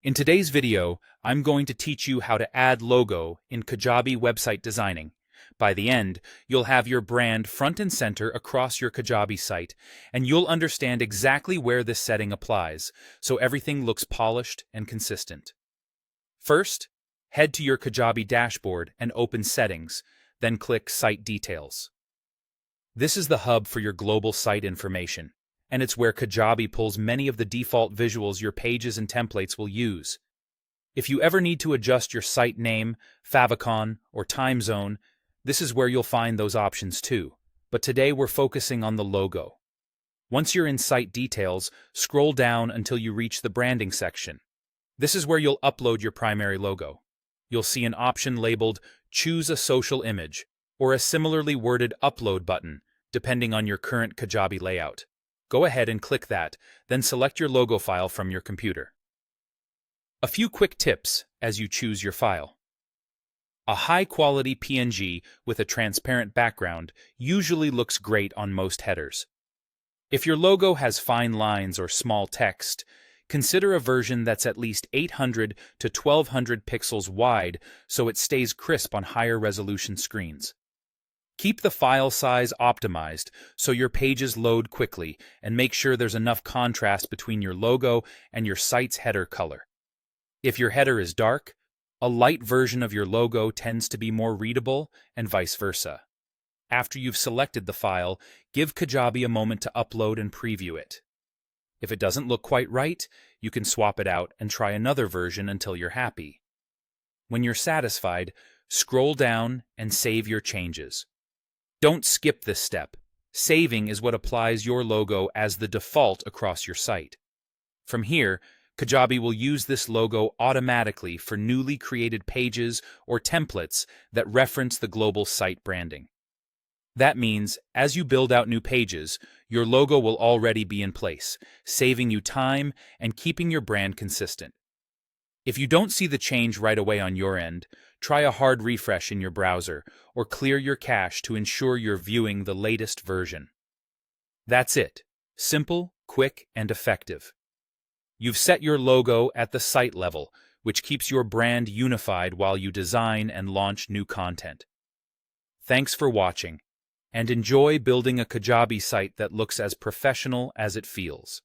In today's video, I'm going to teach you how to add logo in Kajabi website designing. By the end, you'll have your brand front and center across your Kajabi site, and you'll understand exactly where this setting applies, so everything looks polished and consistent. First, head to your Kajabi dashboard and open Settings, then click Site Details. This is the hub for your global site information, and it's where Kajabi pulls many of the default visuals your pages and templates will use. If you ever need to adjust your site name, favicon, or time zone, this is where you'll find those options too. But today we're focusing on the logo. Once you're in Site Details, scroll down until you reach the Branding section. This is where you'll upload your primary logo. You'll see an option labeled Choose a Social Image, or a similarly worded Upload button, depending on your current Kajabi layout. Go ahead and click that, then select your logo file from your computer. A few quick tips as you choose your file. A high-quality PNG with a transparent background usually looks great on most headers. If your logo has fine lines or small text, consider a version that's at least 800 to 1200 pixels wide so it stays crisp on higher resolution screens. Keep the file size optimized so your pages load quickly, and make sure there's enough contrast between your logo and your site's header color. If your header is dark, a light version of your logo tends to be more readable, and vice versa. After you've selected the file, give Kajabi a moment to upload and preview it. If it doesn't look quite right, you can swap it out and try another version until you're happy. When you're satisfied, scroll down and save your changes. Don't skip this step. Saving is what applies your logo as the default across your site. From here, Kajabi will use this logo automatically for newly created pages or templates that reference the global site branding. That means, as you build out new pages, your logo will already be in place, saving you time and keeping your brand consistent. If you don't see the change right away on your end, try a hard refresh in your browser or clear your cache to ensure you're viewing the latest version. That's it. Simple, quick, and effective. You've set your logo at the site level, which keeps your brand unified while you design and launch new content. Thanks for watching, and enjoy building a Kajabi site that looks as professional as it feels.